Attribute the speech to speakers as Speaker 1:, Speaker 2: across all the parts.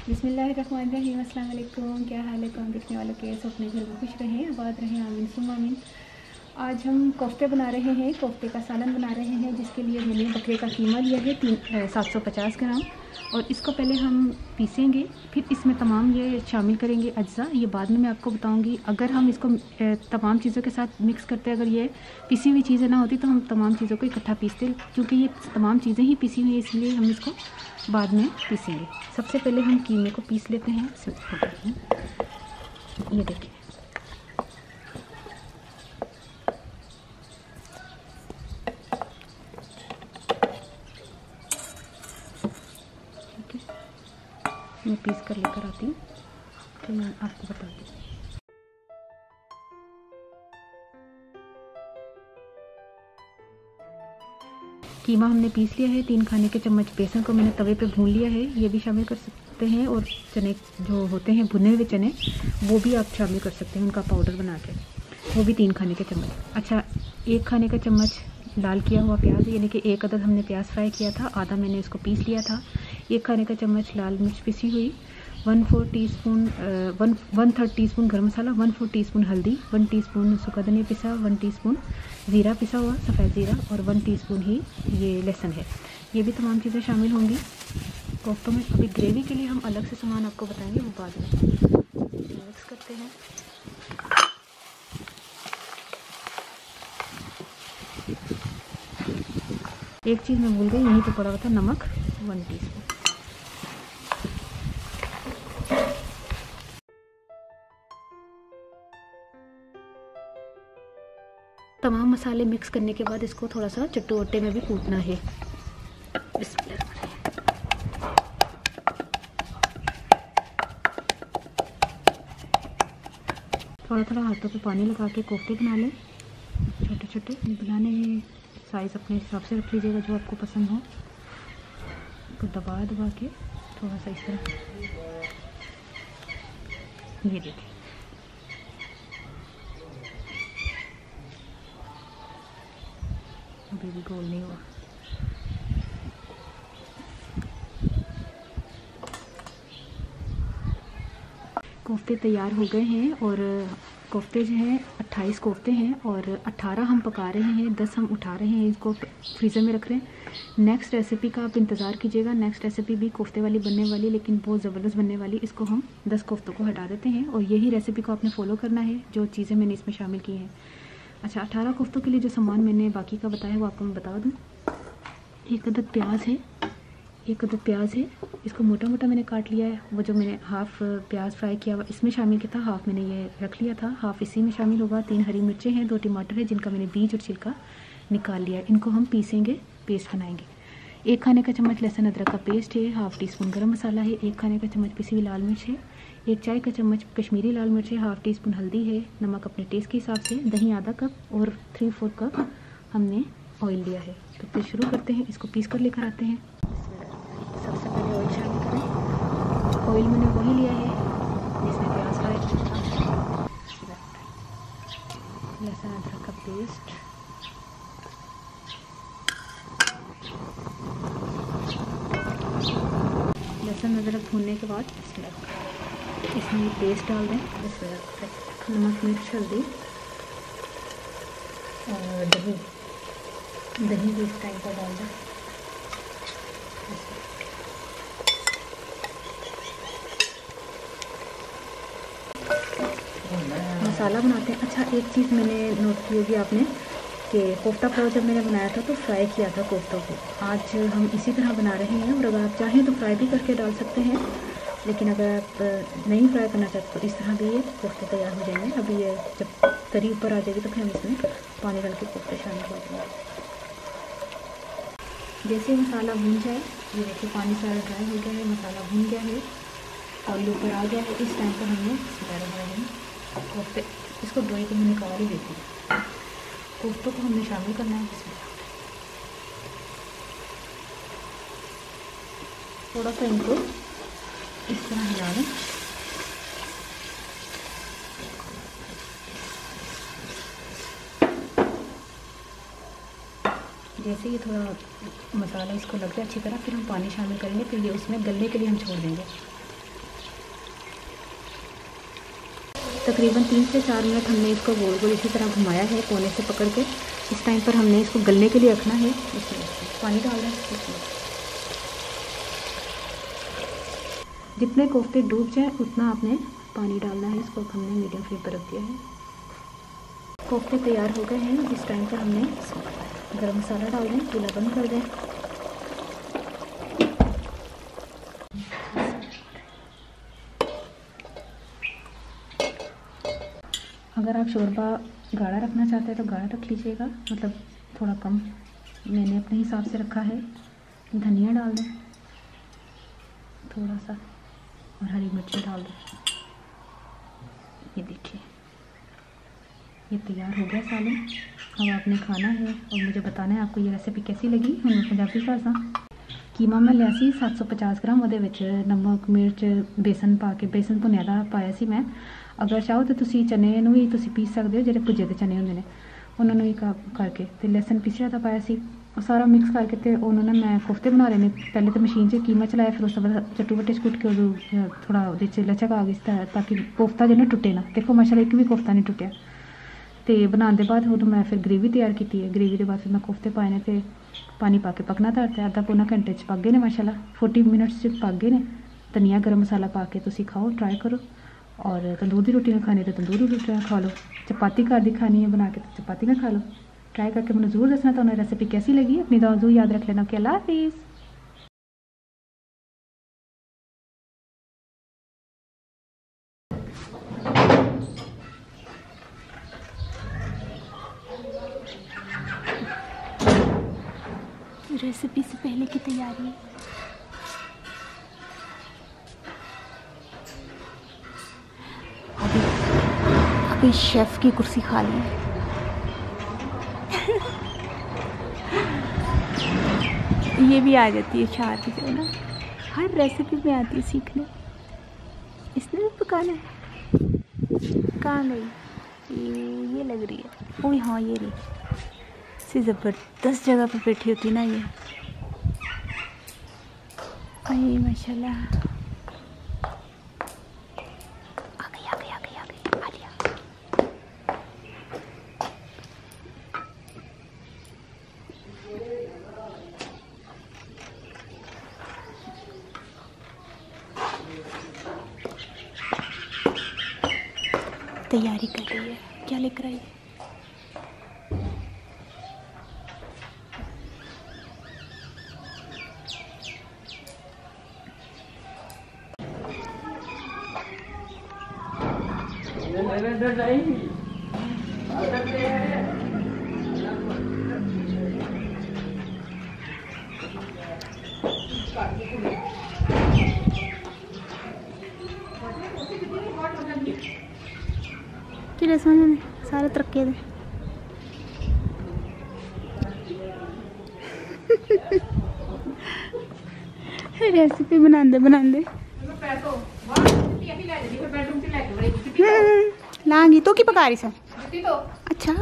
Speaker 1: बिस्मिल्लाहिर्रहमानिर्रहीम। अस्सलाम वालेकुम। क्या हाल है काम देखने वालों के? सब अपने घर में खुश रहें, आबाद रहें, आमीन सुम्मा आमीन। आज हम कोफ्ते बना रहे हैं, कोफ्ते का सालन बना रहे हैं, जिसके लिए मैंने बकरे का कीमा लिया है 750 ग्राम। और इसको पहले हम पीसेंगे, फिर इसमें तमाम ये शामिल करेंगे अज्जा। ये बाद में मैं आपको बताऊंगी। अगर हम इसको तमाम चीज़ों के साथ मिक्स करते, अगर ये पिसी हुई चीज़ें ना होती तो हम तमाम चीज़ों को इकट्ठा पीसते, क्योंकि ये तमाम चीज़ें ही पिसी हुई है, इसलिए हम इसको बाद में पीसेंगे। सबसे पहले हम कीमे को पीस लेते हैं। ये देखिए, ठीक है, मैं पीस कर लेकर आती हूँ तो मैं आपको बताती हूँ। कीमा हमने पीस लिया है। 3 खाने के चम्मच बेसन को मैंने तवे पे भून लिया है, ये भी शामिल कर सकते हैं। और चने जो होते हैं भुने हुए चने, वो भी आप शामिल कर सकते हैं, उनका पाउडर बना के, वो भी 3 खाने के चम्मच। अच्छा, 1 खाने का चम्मच लाल किया हुआ प्याज, यानी कि 1 अदद हमने प्याज फ्राई किया था, आधा मैंने इसको पीस लिया था। 1 खाने का चम्मच लाल मिर्च पिसी हुई, 1/4 टीस्पून 1/3 टीस्पून गर्म मसाला, 1/4 टीस्पून हल्दी, 1 टीस्पून सूखा धनिया पिसा, 1 टीस्पून ज़ीरा पिसा हुआ सफ़ेद ज़ीरा, और 1 टीस्पून ही ये लहसुन है। ये भी तमाम चीज़ें शामिल होंगी कोफ्तों में। अभी ग्रेवी के लिए हम अलग से सामान आपको बताएंगे, वो बाद में। मिक्स करते हैं। एक चीज़ मैं भूल गई, यहीं पे पड़ा हुआ था नमक, 1 टीस्पून। तमाम मसाले मिक्स करने के बाद इसको थोड़ा सा चट्टू आटे में भी कूटना है। थोड़ा थोड़ा हाथों पे पानी लगा के कोफ्ते बना लें, छोटे छोटे। बनाने में साइज़ अपने हिसाब से रख लीजिएगा, जो आपको पसंद हो। तो दबा दबा के थोड़ा सा इस तरह, ये देखिए, अभी भी गोल नहीं हुआ। कोफ्ते तैयार हो गए हैं। और कोफ्ते जो हैं 28 कोफ्ते हैं, और 18 हम पका रहे हैं, 10 हम उठा रहे हैं, इसको फ्रीज़र में रख रहे हैं। नेक्स्ट रेसिपी का आप इंतज़ार कीजिएगा। नेक्स्ट रेसिपी भी कोफ्ते वाली बनने वाली, लेकिन बहुत ज़बरदस्त बनने वाली। इसको हम 10 कोफ्तों को हटा देते हैं, और यही रेसिपी को आपने फॉलो करना है, जो चीज़ें मैंने इसमें शामिल की हैं। अच्छा, 18 कोफ्तों के लिए जो सामान मैंने बाकी का बताया वो आपको मैं बता दूँ। 1 अदद प्याज है, 1 अदद प्याज है, इसको मोटा मोटा मैंने काट लिया है। वो जो मैंने हाफ़ प्याज फ्राई किया हुआ इसमें शामिल किया था, हाफ़ मैंने ये रख लिया था, हाफ़ इसी में शामिल होगा। 3 हरी मिर्चें हैं, 2 टमाटर है, जिनका मैंने बीज और छिलका निकाल लिया है। इनको हम पीसेंगे, पेस्ट बनाएंगे। 1 खाने का चम्मच लहसुन अदरक का पेस्ट है, हाफ़ टीस्पून गर्म मसाला है, 1 खाने का चम्मच पिसी हुई लाल मिर्च है, 1 चाय का चम्मच कश्मीरी लाल मिर्च है, हाफ़ टीस्पून हल्दी है, नमक अपने टेस्ट के हिसाब से, दही आधा कप, और 3/4 कप हमने ऑयल लिया है। तो फिर शुरू करते हैं, इसको पीस कर लेकर आते हैं। सबसे पहले ऑयल शामिल करें। ऑयल मैंने वही लिया है जिसमें प्याज फ्राई किया था। लहसुन अदरक का पेस्ट, लहसुन अदरक भूनने के बाद इसमें पेस्ट डाल दें। इसमें नमक मिर्च हल्दी और दही, दही भी इस टाइम पर डाल दें। मसाला बनाते हैं। अच्छा, एक चीज़ मैंने नोट की होगी आपने कि कोफ्ता पुलाव जब मैंने बनाया था तो फ्राई किया था कोफ्तों को। आज हम इसी तरह बना रहे हैं, और अगर आप चाहें तो फ्राई भी करके डाल सकते हैं, लेकिन अगर आप नहीं फ्राई करना चाहते तो इस तरह भी ये कोफ्ते तैयार हो जाएंगे। अभी ये जब तरी ऊपर आ जाएगी तो फिर हम इसमें पानी डाल के कोफ्ते शामिल कर देंगे। जैसे मसाला भून जाए, ये देखिए पानी सारा ड्राई हो गया है, मसाला भून गया है, ऑयल ऊपर आ गया है। इस टाइम पर हमने कोफ्ते, इसको ड्राई को निकाल ही देती है। कोफ्तों को हमने शामिल करना है इसमें। थोड़ा सा इनको इस तरह हिला दें। जैसे ये थोड़ा मसाला इसको लग जाए अच्छी तरह, फिर हम पानी शामिल करेंगे, फिर ये उसमें गलने के लिए हम छोड़ देंगे। तकरीबन 3 से 4 मिनट हमने इसको गोल गोल इसी तरह घुमाया है कोने से पकड़ के। इस टाइम पर हमने इसको गलने के लिए रखना है। इसमें पानी डालना है। जितने कोफ्ते डूब जाए उतना आपने पानी डालना है। इसको हमने मीडियम फ्लेम पर रख दिया है। कोफ्ते तैयार हो गए हैं। इस टाइम पर हमने गरम मसाला डाल दें, चूल्हा बंद कर दें। अगर आप शोरबा गाढ़ा रखना चाहते हैं तो गाढ़ा रख लीजिएगा, मतलब थोड़ा कम। मैंने अपने हिसाब से रखा है। धनिया डाल दें थोड़ा सा और हरी मिर्ची डाल दें। ये देखिए ये तैयार हो गया सालन। अब आपने खाना है और मुझे बताना है आपको ये रेसिपी कैसी लगी। हम पंजाबी भाषा कीमा मैं लिया सी 750 ग्राम। ਉਹਦੇ ਵਿੱਚ नमक मिर्च बेसन पा के, बेसन ਭੁੰਨਿਆ ਦਾ ਪਾਇਆ ਸੀ मैं। अगर चाहो तो तुसी चने ਨੂੰ ਵੀ ਤੁਸੀਂ ਪੀਸ ਸਕਦੇ ਹੋ, ਜਿਹੜੇ ਭੁੱਜੇ ਦੇ ਚਨੇ ਹੁੰਦੇ ਨੇ ਉਹਨਾਂ ਨੂੰ ਵੀ ਕਰਕੇ ਤੇ ਲਸਣ ਪੀਸਿਆ ਦਾ ਪਾਇਆ ਸੀ। ਉਹ ਸਾਰਾ ਮਿਕਸ ਕਰਕੇ ਤੇ ਉਹਨਾਂ ਨੇ ਮੈਂ ਕੋਫਤੇ ਬਣਾ ਰਹੇ ਨੇ। ਪਹਿਲੇ ਤਾਂ ਮਸ਼ੀਨ 'ਚ ਕੀਮਾ ਚਲਾਇਆ, ਫਿਰ ਉਸ ਤੋਂ ਬਾਅਦ ਚੱਟੂ ਵੱਟੇ 'ਚ ਕੁੱਟ ਕੇ ਉਹ ਥੋੜਾ ਉਹਦੇ 'ਚ ਲਚਕ ਆ ਗਈ ਤਾਂ ਕਿ ਕੋਫਤਾ ਜਿਹੜਾ ਟੁੱਟੇ ਨਾ। ਦੇਖੋ ਮਾਸ਼ਾਅੱਲਾ ਇੱਕ ਵੀ ਕੋਫਤਾ ਨਹੀਂ ਟੁੱਟਿਆ। ਤੇ ਬਣਾਉਣ ਦੇ ਬਾਅਦ ਹੁਣ ਮੈਂ ਫਿਰ ਗ੍ਰੇਵੀ ਤਿਆਰ ਕੀਤੀ ਹੈ। ਗ੍ਰੇਵੀ ਦੇ ਬਾਅਦ ਫਿਰ ਮੈਂ ਕੋਫਤੇ ਪਾਏ ਨੇ ਤੇ पानी पा के पकना धरता। आधा पौना घंटे पक गए ने माशाल्लाह। 40 मिनट्स पक गए ने। धनिया गर्म मसाला पा के तुसी खाओ, ट्राई करो। और तंदूर की रोटी में खानी तो तंदूर की रोटी खा लो। चपाती घर की खानी है बना के तो चपाती में खा लो। ट्राई करके मैंने ज़रूर दसना तो रेसिपी कैसी लगी। अपनी दुआ ज़रूर याद रख लेना। अल्लाह हाफिज़। रेसिपी से पहले की तैयारी। अभी शेफ की कुर्सी खाली है। ये भी आ जाती है शादी जो ना, हर रेसिपी में आती है सीखने। इसने भी पकाना है। कहाँ गई ये लग रही है। ओह हाँ ये रही। ज़बरदस्त जगह पर बैठी होती ना ये। अरे माशाल्लाह आ गई आ गई आ गई आ गई आलिया। तैयारी कर रही है। क्या लेकर आई है? कि सारे तरक्के दे रेसिपी बनांदे बनांदे लांगी तो की पका रही सर। अच्छा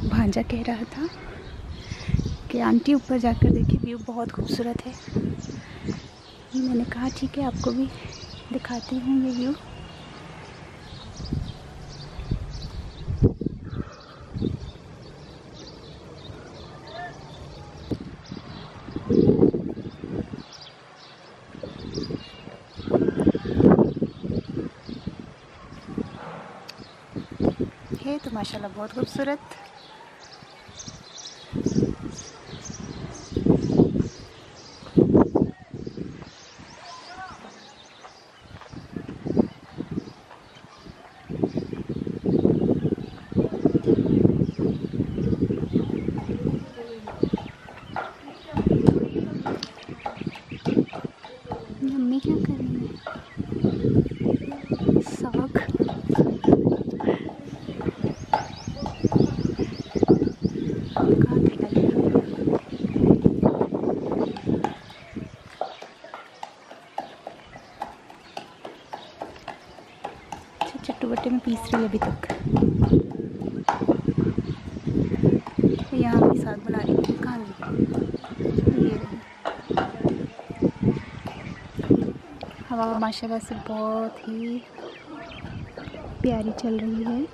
Speaker 1: भांजा कह रहा था कि आंटी ऊपर जाकर देखिए व्यू बहुत खूबसूरत है। मैंने कहा ठीक है आपको भी दिखाती हूँ ये व्यू। है तो माशाल्लाह बहुत खूबसूरत। मम्मी क्या कर रही है? साग चट्टू बट्टे में पीस रही है अभी तक। यहाँ भी साग बना रही है। कहाँ
Speaker 2: माशाल्लाह से बहुत ही प्यारी चल रही है।